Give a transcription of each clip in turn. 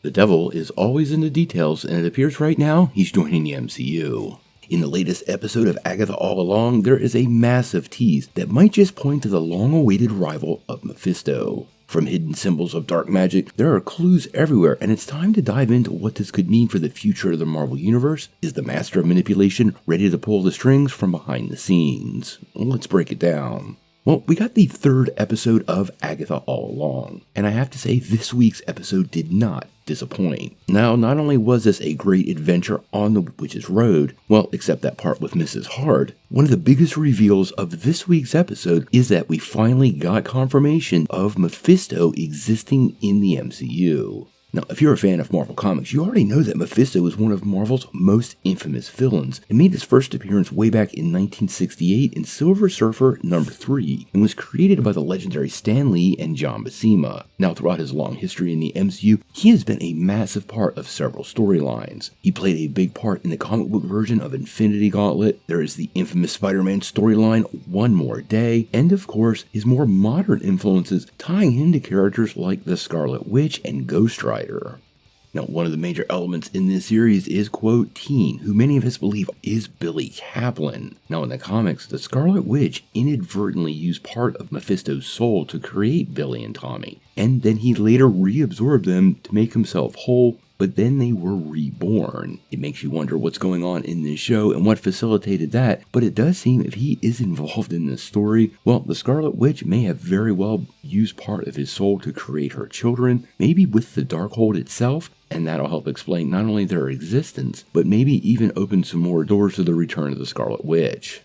The devil is always in the details, and it appears right now he's joining the MCU. In the latest episode of Agatha All Along, there is a massive tease that might just point to the long-awaited arrival of Mephisto. From hidden symbols of dark magic, there are clues everywhere, and it's time to dive into what this could mean for the future of the Marvel Universe. Is the master of manipulation ready to pull the strings from behind the scenes? Let's break it down. Well, we got the third episode of Agatha All Along, and I have to say this week's episode did not disappoint. Now, not only was this a great adventure on the Witch's Road, well, except that part with Mrs. Hard, one of the biggest reveals of this week's episode is that we finally got confirmation of Mephisto existing in the MCU. Now, if you're a fan of Marvel Comics, you already know that Mephisto is one of Marvel's most infamous villains and made his first appearance way back in 1968 in Silver Surfer #3 and was created by the legendary Stan Lee and John Buscema. Now, throughout his long history in the MCU, he has been a massive part of several storylines. He played a big part in the comic book version of Infinity Gauntlet, there is the infamous Spider-Man storyline One More Day, and of course, his more modern influences tying him to characters like the Scarlet Witch and Ghost Rider. Now, one of the major elements in this series is, quote, Teen, who many of us believe is Billy Kaplan. Now, in the comics, the Scarlet Witch inadvertently used part of Mephisto's soul to create Billy and Tommy, and then he later reabsorbed them to make himself whole, but then they were reborn. It makes you wonder what's going on in this show and what facilitated that, but it does seem if he is involved in this story, well, the Scarlet Witch may have very well used part of his soul to create her children, maybe with the Darkhold itself, and that'll help explain not only their existence, but maybe even open some more doors to the return of the Scarlet Witch.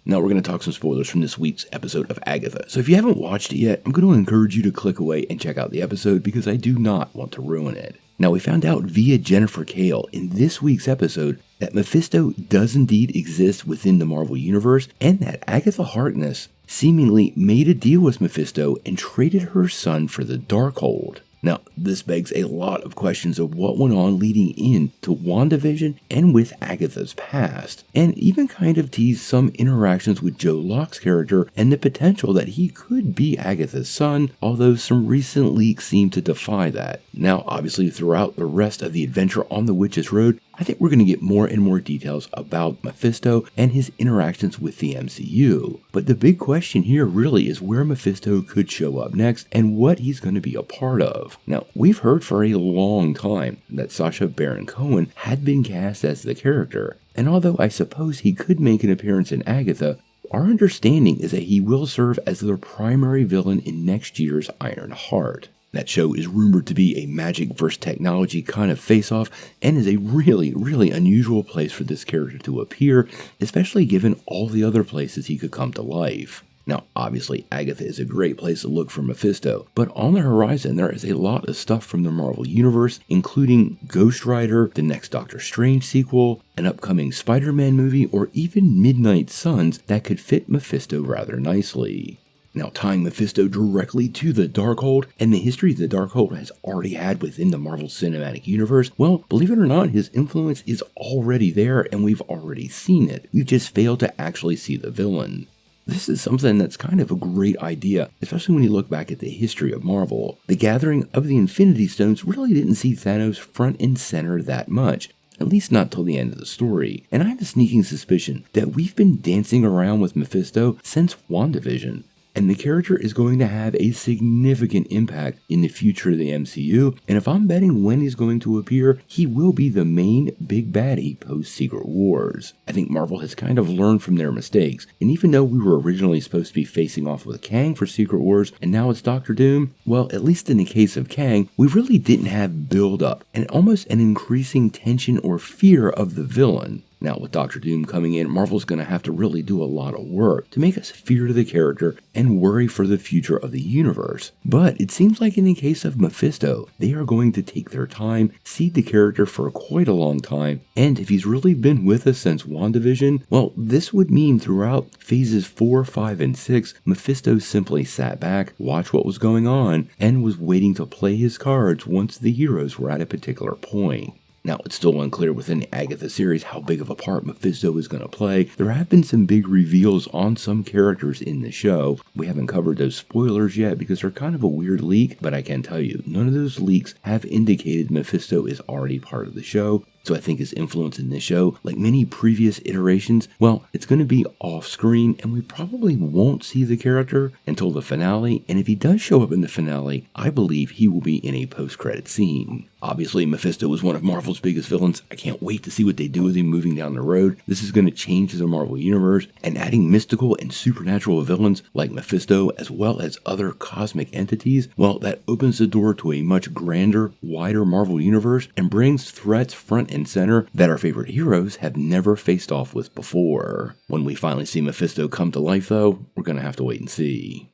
Now we're going to talk some spoilers from this week's episode of Agatha. So if you haven't watched it yet, I'm going to encourage you to click away and check out the episode because I do not want to ruin it. Now, we found out via Jennifer Kale in this week's episode that Mephisto does indeed exist within the Marvel Universe and that Agatha Harkness seemingly made a deal with Mephisto and traded her son for the Darkhold. Now, this begs a lot of questions of what went on leading in to WandaVision and with Agatha's past, and even kind of teased some interactions with Joe Locke's character and the potential that he could be Agatha's son, although some recent leaks seem to defy that. Now, obviously, throughout the rest of the adventure on the Witch's Road, I think we're going to get more and more details about Mephisto and his interactions with the MCU. But the big question here really is where Mephisto could show up next and what he's going to be a part of. Now, we've heard for a long time that Sacha Baron Cohen had been cast as the character, and although I suppose he could make an appearance in Agatha, our understanding is that he will serve as the primary villain in next year's Iron Heart. That show is rumored to be a magic versus technology kind of face-off and is a really unusual place for this character to appear, especially given all the other places he could come to life. Now, obviously, Agatha is a great place to look for Mephisto, but on the horizon there is a lot of stuff from the Marvel Universe, including Ghost Rider, the next Doctor Strange sequel, an upcoming Spider-Man movie, or even Midnight Suns that could fit Mephisto rather nicely. Now, tying Mephisto directly to the Darkhold and the history the Darkhold has already had within the Marvel Cinematic Universe, well, believe it or not, his influence is already there and we've already seen it. We've just failed to actually see the villain. This is something that's kind of a great idea, especially when you look back at the history of Marvel. The gathering of the Infinity Stones really didn't see Thanos front and center that much, at least not till the end of the story, and I have a sneaking suspicion that we've been dancing around with Mephisto since WandaVision. And the character is going to have a significant impact in the future of the MCU, and if I'm betting when he's going to appear, he will be the main big baddie post-Secret Wars. I think Marvel has kind of learned from their mistakes, and even though we were originally supposed to be facing off with Kang for Secret Wars, and now it's Doctor Doom, well, at least in the case of Kang, we really didn't have build-up, and almost an increasing tension or fear of the villain. Now, with Doctor Doom coming in, Marvel's going to have to really do a lot of work to make us fear the character and worry for the future of the universe. But it seems like in the case of Mephisto, they are going to take their time, seed the character for quite a long time, and if he's really been with us since WandaVision, well, this would mean throughout phases 4, 5, and 6, Mephisto simply sat back, watched what was going on, and was waiting to play his cards once the heroes were at a particular point. Now, it's still unclear within the Agatha series how big of a part Mephisto is going to play. There have been some big reveals on some characters in the show. We haven't covered those spoilers yet because they're kind of a weird leak, but I can tell you, none of those leaks have indicated Mephisto is already part of the show. So I think his influence in this show, like many previous iterations, well, it's going to be off screen and we probably won't see the character until the finale. And if he does show up in the finale, I believe he will be in a post-credit scene. Obviously, Mephisto is one of Marvel's biggest villains. I can't wait to see what they do with him moving down the road. This is going to change the Marvel Universe, and adding mystical and supernatural villains like Mephisto as well as other cosmic entities, well, that opens the door to a much grander, wider Marvel Universe and brings threats front and center that our favorite heroes have never faced off with before. When we finally see Mephisto come to life, though, we're going to have to wait and see.